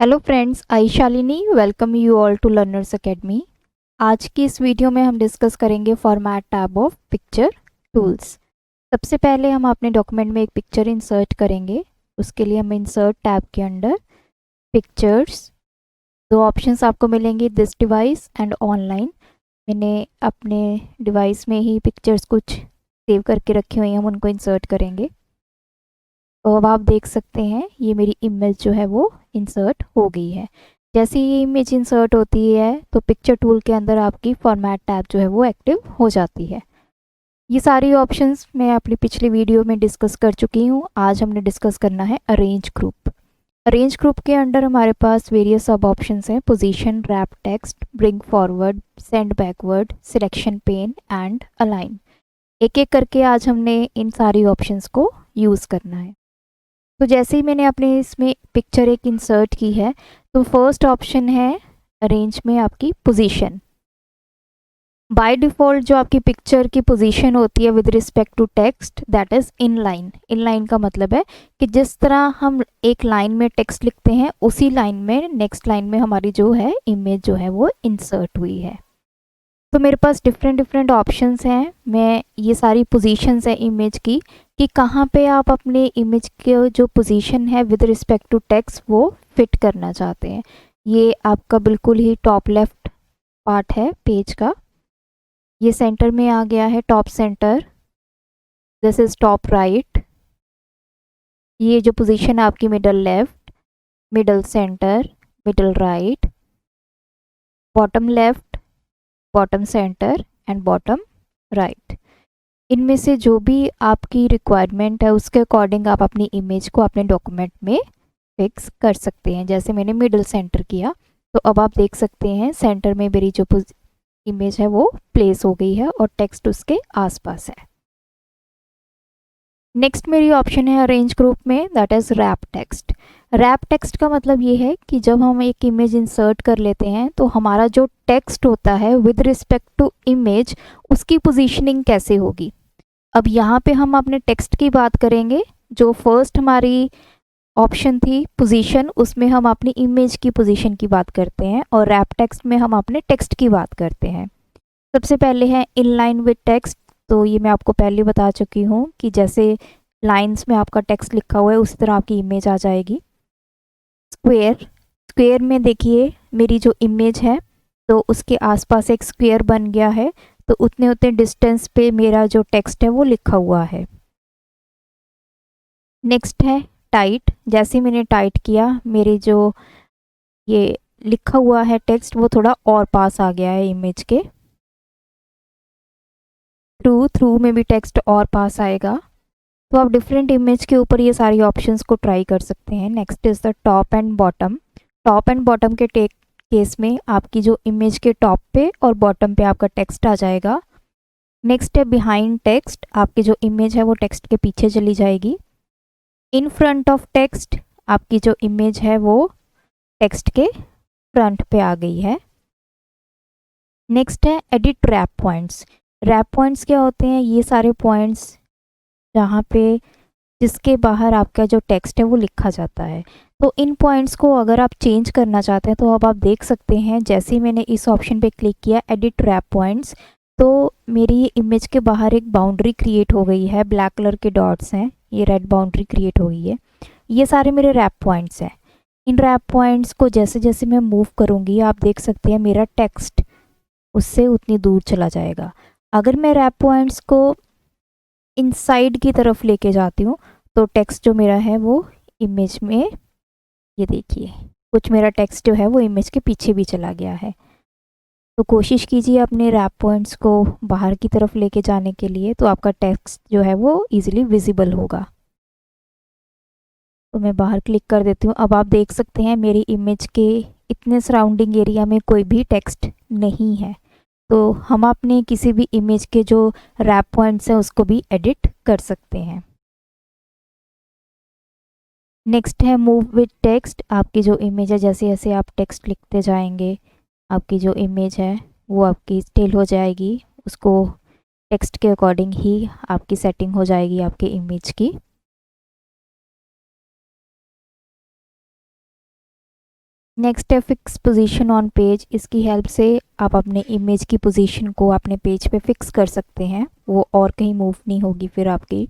Hello friends, I Shalini welcome you all to learners academy. आज की इस वीडियो में हम डिस्कस करेंगे format tab of picture tools. सबसे पहले हम अपने डॉक्यूमेंट में एक पिक्चर इंसर्ट करेंगे। उसके लिए हम इंसर्ट टैब के अंडर पिक्चर्स, दो ऑप्शंस आपको मिलेंगे, दिस डिवाइस एंड ऑनलाइन। मैंने अपने डिवाइस में ही पिक्चर्स कुछ सेव करके रखी हुई हैं, हम उनको इंसर्ट करेंगे। तो अब आप देख सकते हैं ये मेरी इमेज जो है वो इंसर्ट हो गई है। जैसे ही ये इमेज इंसर्ट होती है तो पिक्चर टूल के अंदर आपकी फॉर्मेट टैब जो है वो एक्टिव हो जाती है। ये सारी ऑप्शंस मैं अपनी पिछली वीडियो में डिस्कस कर चुकी हूँ। आज हमने डिस्कस करना है अरेंज ग्रुप। अरेंज ग्रुप के अंडर हमारे पास वेरियस सब ऑप्शंस हैं, position, wrap text, bring forward, send backward, selection pen and align. एक एक करके आज हमने इन सारी ऑप्शंस को यूज़ करना है। तो जैसे ही मैंने अपने इसमें पिक्चर एक इंसर्ट की है तो फर्स्ट ऑप्शन है अरेंज में आपकी पोजीशन। बाय डिफ़ॉल्ट जो आपकी पिक्चर की पोजीशन होती है with respect to text, that is in line. In line का मतलब है कि जिस तरह हम एक लाइन में टेक्स्ट लिखते हैं उसी लाइन में नेक्स्ट लाइन में हमारी जो है इमेज जो है वो इंसर्ट हुई है। तो मेरे पास डिफरेंट ऑप्शंस हैं। मैं ये सारी पोजीशंस हैं इमेज की कि कहाँ पे आप अपने इमेज के जो पोजीशन है विद रिस्पेक्ट टू टेक्स्ट वो फिट करना चाहते हैं। ये आपका बिल्कुल ही टॉप लेफ्ट पार्ट है पेज का। ये सेंटर में आ गया है, top centre. This is top right. ये जो पोजीशन है आपकी middle left, middle centre, middle right, bottom left, bottom centre and bottom right. इनमें से जो भी आपकी रिक्वायरमेंट है उसके अकॉर्डिंग आप अपनी इमेज को अपने डॉक्यूमेंट में फिक्स कर सकते हैं। जैसे मैंने मिडल सेंटर किया तो अब आप देख सकते हैं सेंटर में मेरी जो इमेज है वो प्लेस हो गई है और टेक्स्ट उसके आसपास है। नेक्स्ट मेरी ऑप्शन है अरेंज ग्रुप में, that is wrap text. Wrap text का मतलब ये है कि जब हम एक इमेज इंसर्ट कर लेते हैं तो हमारा जो टेक्स्ट होता है विद रिस्पेक्ट टू इमेज उसकी पोजीशनिंग कैसे होगी। अब यहाँ पे हम अपने टेक्स्ट की बात करेंगे। जो फर्स्ट हमारी ऑप्शन थी पोजीशन, उसमें हम अपनी इमेज की पोजीशन की बात करते हैं और रैप टेक्स्ट में हम अपने टेक्स्ट की बात करते हैं। सबसे पहले है इन लाइन विद टेक्स्ट। तो ये मैं आपको पहले बता चुकी हूँ कि जैसे लाइंस में आपका टेक्स्ट लिखा हुआ है उसी तरह आपकी इमेज आ जाएगी। स्क्वेयर, स्क्वेयर में देखिए मेरी जो इमेज है तो उसके आसपास एक स्क्वेयर बन गया है, तो उतने उतने डिस्टेंस पे मेरा जो टेक्स्ट है वो लिखा हुआ है। नेक्स्ट है टाइट। जैसे मैंने टाइट किया मेरे जो ये लिखा हुआ है टेक्स्ट वो थोड़ा और पास आ गया है इमेज के। थ्रू, थ्रू में भी टेक्स्ट और पास आएगा। तो आप डिफरेंट इमेज के ऊपर ये सारी ऑप्शंस को ट्राई कर सकते हैं। Next is the top and bottom. Top and bottom के केस में आपकी जो इमेज के टॉप पे और बॉटम पे आपका टेक्स्ट आ जाएगा। नेक्स्ट है बिहाइंड टेक्स्ट। आपकी जो इमेज है वो टेक्स्ट के पीछे चली जाएगी। इन फ्रंट ऑफ टेक्स्ट, आपकी जो इमेज है वो टेक्स्ट के फ्रंट पे आ गई है। नेक्स्ट है edit wrap points. Wrap points क्या होते हैं? ये सारे पॉइंट्स जहाँ पे जिसके बाहर आपका जो टेक्स्ट है वो लिखा जाता है। तो इन पॉइंट्स को अगर आप चेंज करना चाहते हैं तो अब आप देख सकते हैं जैसे ही मैंने इस ऑप्शन पे क्लिक किया एडिट रैप पॉइंट्स, तो मेरी इमेज के बाहर एक बाउंड्री क्रिएट हो गई है। ब्लैक कलर के डॉट्स हैं, ये रेड बाउंड्री क्रिएट हो गई है। ये सारे मेरे रैप पॉइंट्स हैं। इन रैप पॉइंट्स को जैसे जैसे मैं मूव करूँगी आप देख सकते हैं मेरा टेक्स्ट उससे उतनी दूर चला जाएगा। अगर मैं रैप पॉइंट्स को इनसाइड की तरफ लेके जाती हूँ तो टेक्स्ट जो मेरा है वो इमेज में, ये देखिए कुछ मेरा टेक्स्ट जो है वो इमेज के पीछे भी चला गया है। तो कोशिश कीजिए अपने रैप पॉइंट्स को बाहर की तरफ लेके जाने के लिए, तो आपका टेक्स्ट जो है वो इजीली विजिबल होगा। तो मैं बाहर क्लिक कर देती हूँ। अब आप देख सकते हैं मेरी इमेज के इतने सराउंडिंग एरिया में कोई भी टेक्स्ट नहीं है। तो हम अपने किसी भी इमेज के जो रैप पॉइंट्स हैं उसको भी एडिट कर सकते हैं। नेक्स्ट है मूव विद टेक्स्ट। आपकी जो इमेज है जैसे जैसे आप टेक्स्ट लिखते जाएंगे आपकी जो इमेज है वो आपकी स्टिल हो जाएगी, उसको टेक्स्ट के अकॉर्डिंग ही आपकी सेटिंग हो जाएगी आपके इमेज की। नेक्स्ट है फिक्स पोजीशन ऑन पेज। इसकी हेल्प से आप अपने इमेज की पोजीशन को अपने पेज पे फिक्स कर सकते हैं, वो और कहीं मूव नहीं होगी फिर आपकी।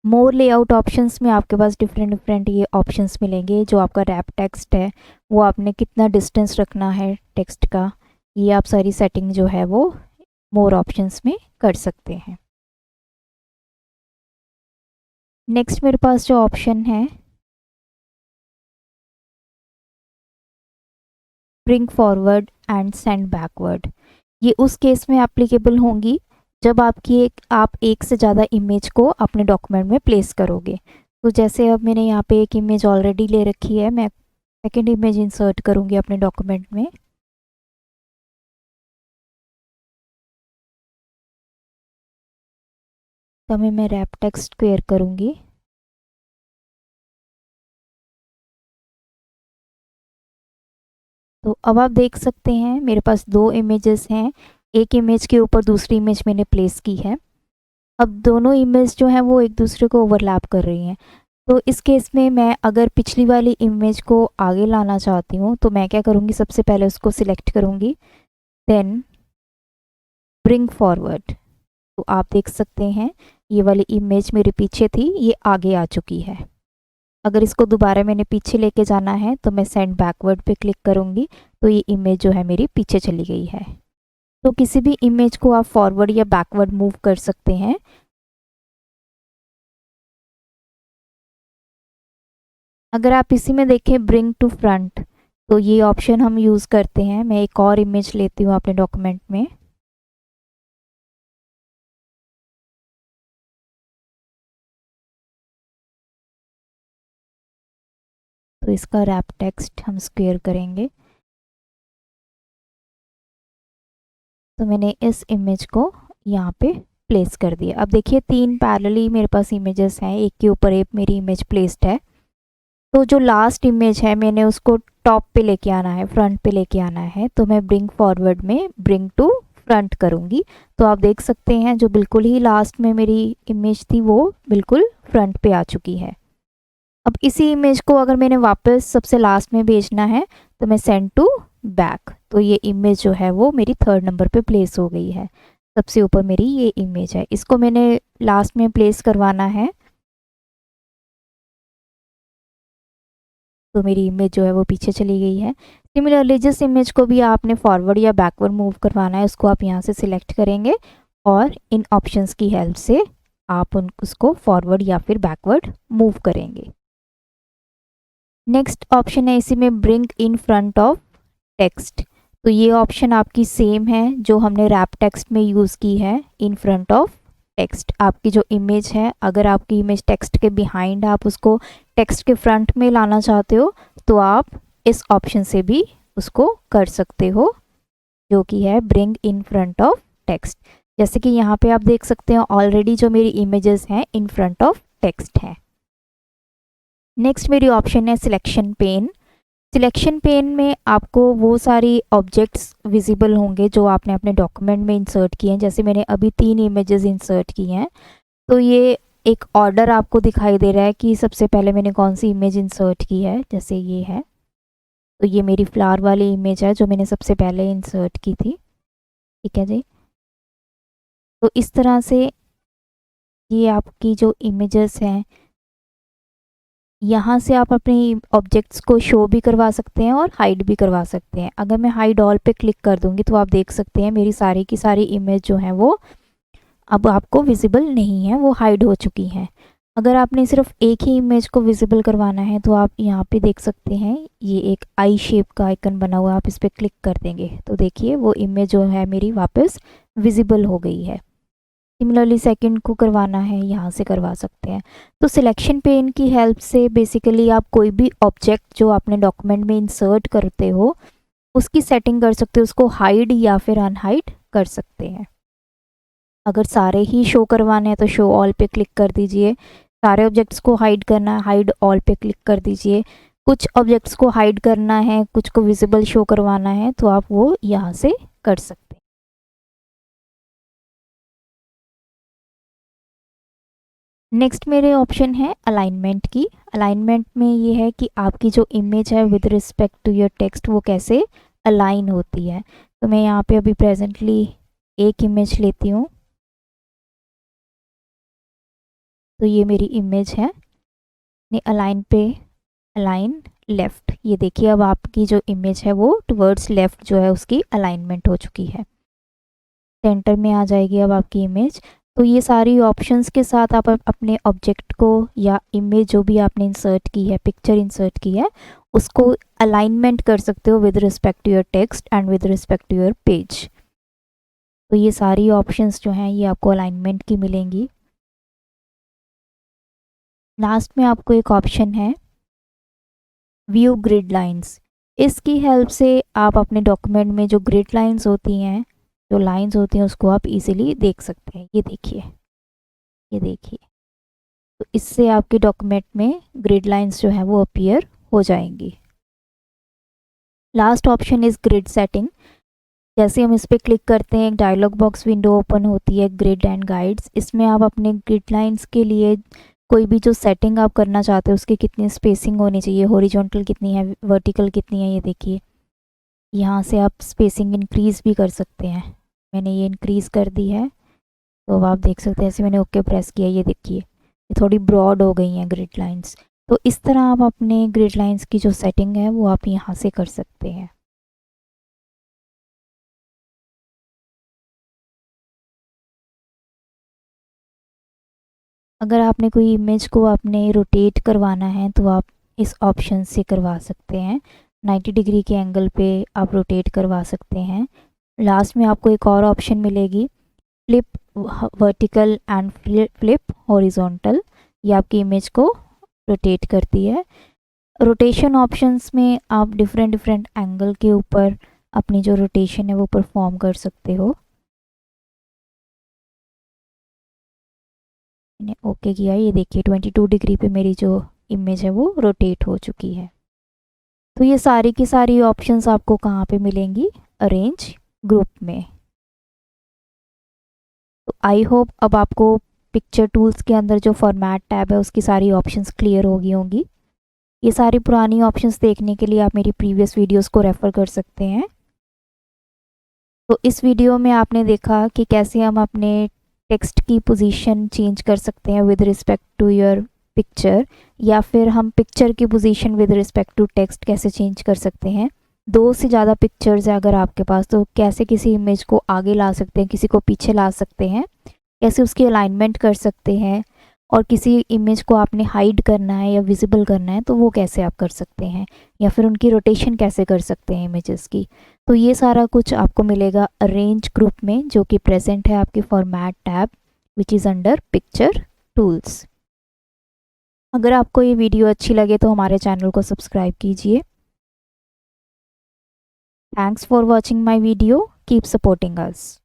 मोर लेआउट ऑप्शंस में आपके पास डिफरेंट डिफरेंट ये ऑप्शंस मिलेंगे। जो आपका रैप टेक्स्ट है वो आपने कितना डिस्टेंस रखना है टेक्स्ट का, ये आप सारी सेटिंग जो है वो मोर ऑप्शंस में कर सकते हैं। नेक्स्ट मेरे पास जो ऑप्शन है bring forward and send backward, ये उस केस में एप्लीकेबल होंगी जब आप एक से ज़्यादा इमेज को अपने डॉक्यूमेंट में प्लेस करोगे। तो जैसे अब मैंने यहाँ पे एक इमेज ऑलरेडी ले रखी है, मैं सेकेंड इमेज इंसर्ट करूँगी अपने डॉक्यूमेंट में। तो मैं रैप टेक्स्ट क्लियर करूँगी। तो अब आप देख सकते हैं मेरे पास दो इमेजेस हैं, एक इमेज के ऊपर दूसरी इमेज मैंने प्लेस की है। अब दोनों इमेज जो हैं वो एक दूसरे को ओवरलैप कर रही हैं। तो इस केस में मैं अगर पिछली वाली इमेज को आगे लाना चाहती हूँ तो मैं क्या करूँगी, सबसे पहले उसको सिलेक्ट करूँगी, देन ब्रिंग फॉरवर्ड। तो आप देख सकते हैं ये वाली इमेज मेरे पीछे थी, ये आगे आ चुकी है। अगर इसको दोबारा मैंने पीछे लेके जाना है तो मैं सेंड बैकवर्ड पे क्लिक करूँगी, तो ये इमेज जो है मेरी पीछे चली गई है। तो किसी भी इमेज को आप फॉरवर्ड या बैकवर्ड मूव कर सकते हैं। अगर आप इसी में देखें ब्रिंग टू फ्रंट, तो ये ऑप्शन हम यूज़ करते हैं। मैं एक और इमेज लेती हूँ अपने डॉक्यूमेंट में। तो इसका रैप टेक्स्ट हम स्क्वेयर करेंगे। तो मैंने इस इमेज को यहाँ पे प्लेस कर दिया। अब देखिए तीन पैरेलली मेरे पास इमेजेस हैं, एक के ऊपर एक मेरी इमेज प्लेस्ड है। तो जो लास्ट इमेज है मैंने उसको टॉप पे लेके आना है, फ्रंट पे लेके आना है। तो मैं ब्रिंग फॉरवर्ड में ब्रिंग टू फ्रंट करूँगी। तो आप देख सकते हैं जो बिल्कुल ही लास्ट में मेरी इमेज थी वो बिल्कुल फ्रंट पे आ चुकी है। अब इसी इमेज को अगर मैंने वापस सबसे लास्ट में भेजना है तो मैं सेंड टू बैक, तो ये इमेज जो है वो मेरी थर्ड नंबर पे प्लेस हो गई है। सबसे ऊपर मेरी ये इमेज है, इसको मैंने लास्ट में प्लेस करवाना है, तो मेरी इमेज जो है वो पीछे चली गई है। सिमिलरली जिस इमेज को भी आपने फॉरवर्ड या बैकवर्ड मूव करवाना है उसको आप यहाँ से सिलेक्ट करेंगे और इन ऑप्शंस की हेल्प से आप उसको फॉरवर्ड या फिर बैकवर्ड मूव करेंगे। नेक्स्ट ऑप्शन है इसी में bring in front of text. तो ये ऑप्शन आपकी सेम है जो हमने रैप टेक्स्ट में यूज़ की है, इन फ्रंट ऑफ टेक्स्ट। आपकी जो इमेज है, अगर आपकी इमेज टेक्स्ट के बिहाइंड आप उसको टेक्स्ट के फ्रंट में लाना चाहते हो तो आप इस ऑप्शन से भी उसको कर सकते हो, जो कि है bring in front of text. जैसे कि यहाँ पे आप देख सकते हैं ऑलरेडी जो मेरी इमेजेस हैं इन फ्रंट ऑफ टेक्स्ट है। नेक्स्ट मेरी ऑप्शन है सिलेक्शन पेन। सिलेक्शन पेन में आपको वो सारी ऑब्जेक्ट्स विजिबल होंगे जो आपने अपने डॉक्यूमेंट में इंसर्ट किए हैं। जैसे मैंने अभी 3 इमेजेस इंसर्ट की हैं, तो ये एक ऑर्डर आपको दिखाई दे रहा है कि सबसे पहले मैंने कौन सी इमेज इंसर्ट की है। जैसे ये है, तो ये मेरी फ्लावर वाली इमेज है जो मैंने सबसे पहले इंसर्ट की थी। ठीक है जी। तो इस तरह से ये आपकी जो इमेजेस हैं, यहाँ से आप अपनी ऑब्जेक्ट्स को शो भी करवा सकते हैं और हाइड भी करवा सकते हैं। अगर मैं हाइड ऑल पे क्लिक कर दूंगी तो आप देख सकते हैं मेरी सारी की सारी इमेज जो है वो अब आपको विजिबल नहीं है, वो हाइड हो चुकी हैं। अगर आपने सिर्फ एक ही इमेज को विजिबल करवाना है तो आप यहाँ पे देख सकते हैं ये एक आई शेप का आइकन बना हुआ है, आप इस पर क्लिक कर देंगे तो देखिए वो इमेज जो है मेरी वापस विजिबल हो गई है। सिमिलरली सेकंड को करवाना है, यहाँ से करवा सकते हैं। तो सिलेक्शन पेन की हेल्प से बेसिकली आप कोई भी ऑब्जेक्ट जो आपने डॉक्यूमेंट में इंसर्ट करते हो उसकी सेटिंग कर सकते हो, उसको हाइड या फिर अनहाइड कर सकते हैं। अगर सारे ही शो करवाने हैं तो शो ऑल पे क्लिक कर दीजिए। सारे ऑब्जेक्ट्स को हाइड करना है, हाइड ऑल पे क्लिक कर दीजिए। कुछ ऑब्जेक्ट्स को हाइड करना है, कुछ को विजिबल शो करवाना है तो आप वो यहाँ से कर सकते हैं। नेक्स्ट मेरे ऑप्शन है अलाइनमेंट की। अलाइनमेंट में ये है कि आपकी जो इमेज है with respect to your text वो कैसे अलाइन होती है। तो मैं यहाँ पे अभी प्रेजेंटली एक इमेज लेती हूँ। तो ये मेरी इमेज है, अलाइन पे अलाइन लेफ़्ट। ये देखिए अब आपकी जो इमेज है वो टुवर्ड्स लेफ़्ट जो है उसकी अलाइनमेंट हो चुकी है। सेंटर में आ जाएगी अब आपकी इमेज। तो ये सारी ऑप्शंस के साथ आप अपने ऑब्जेक्ट को या इमेज जो भी आपने इंसर्ट की है, पिक्चर इंसर्ट की है, उसको अलाइनमेंट कर सकते हो with respect to your text and with respect to your page. तो ये सारी ऑप्शंस जो हैं ये आपको अलाइनमेंट की मिलेंगी। लास्ट में आपको एक ऑप्शन है व्यू ग्रिड लाइंस। इसकी हेल्प से आप अपने डॉक्यूमेंट में जो ग्रिड लाइंस होती हैं, जो लाइंस होती हैं, उसको आप इजीली देख सकते हैं। ये देखिए, ये देखिए। तो इससे आपके डॉक्यूमेंट में ग्रिड लाइंस जो है वो अपीयर हो जाएंगी। Last option is grid setting. जैसे हम इस पर क्लिक करते हैं एक डायलॉग बॉक्स विंडो ओपन होती है, ग्रिड एंड गाइड्स। इसमें आप अपने ग्रिड लाइंस के लिए कोई भी जो सेटिंग आप करना चाहते हो उसकी कितनी स्पेसिंग होनी चाहिए, हॉरिजॉन्टल कितनी है, वर्टिकल कितनी है, ये देखिए। यहाँ से आप स्पेसिंग इंक्रीज़ भी कर सकते हैं। मैंने ये इंक्रीज़ कर दी है, तो अब आप देख सकते हैं। ऐसे मैंने ओके प्रेस किया, ये देखिए ये थोड़ी ब्रॉड हो गई हैं ग्रिड लाइंस। तो इस तरह आप अपने ग्रिड लाइंस की जो सेटिंग है वो आप यहाँ से कर सकते हैं। अगर आपने कोई इमेज को आपने रोटेट करवाना है तो आप इस ऑप्शन से करवा सकते हैं। 90 डिग्री के एंगल पे आप रोटेट करवा सकते हैं। लास्ट में आपको एक और ऑप्शन मिलेगी, flip vertical and flip horizontal. ये आपकी इमेज को रोटेट करती है। रोटेशन ऑप्शंस में आप डिफरेंट डिफरेंट एंगल के ऊपर अपनी जो रोटेशन है वो परफॉर्म कर सकते हो। मैंने ओके किया, ये देखिए 22 डिग्री पे मेरी जो इमेज है वो रोटेट हो चुकी है। तो ये सारी की सारी ऑप्शंस आपको कहाँ पे मिलेंगी, अरेंज ग्रुप में। तो आई होप अब आपको पिक्चर टूल्स के अंदर जो फॉर्मेट टैब है उसकी सारी ऑप्शंस क्लियर हो गई होंगी। ये सारी पुरानी ऑप्शंस देखने के लिए आप मेरी प्रीवियस वीडियोस को रेफ़र कर सकते हैं। तो इस वीडियो में आपने देखा कि कैसे हम अपने टेक्स्ट की पोजीशन चेंज कर सकते हैं with respect to your picture, या फिर हम पिक्चर की position with respect to text कैसे चेंज कर सकते हैं। दो से ज़्यादा पिक्चर्स है अगर आपके पास, तो कैसे किसी इमेज को आगे ला सकते हैं, किसी को पीछे ला सकते हैं, कैसे उसकी अलाइनमेंट कर सकते हैं, और किसी इमेज को आपने हाइड करना है या विजिबल करना है तो वो कैसे आप कर सकते हैं, या फिर उनकी रोटेशन कैसे कर सकते हैं इमेजेस की। तो ये सारा कुछ आपको मिलेगा अरेंज ग्रुप में, जो कि प्रेजेंट है आपके format tab which is under picture tools. अगर आपको ये वीडियो अच्छी लगे तो हमारे चैनल को सब्सक्राइब कीजिए। Thanks for watching my video, keep supporting us.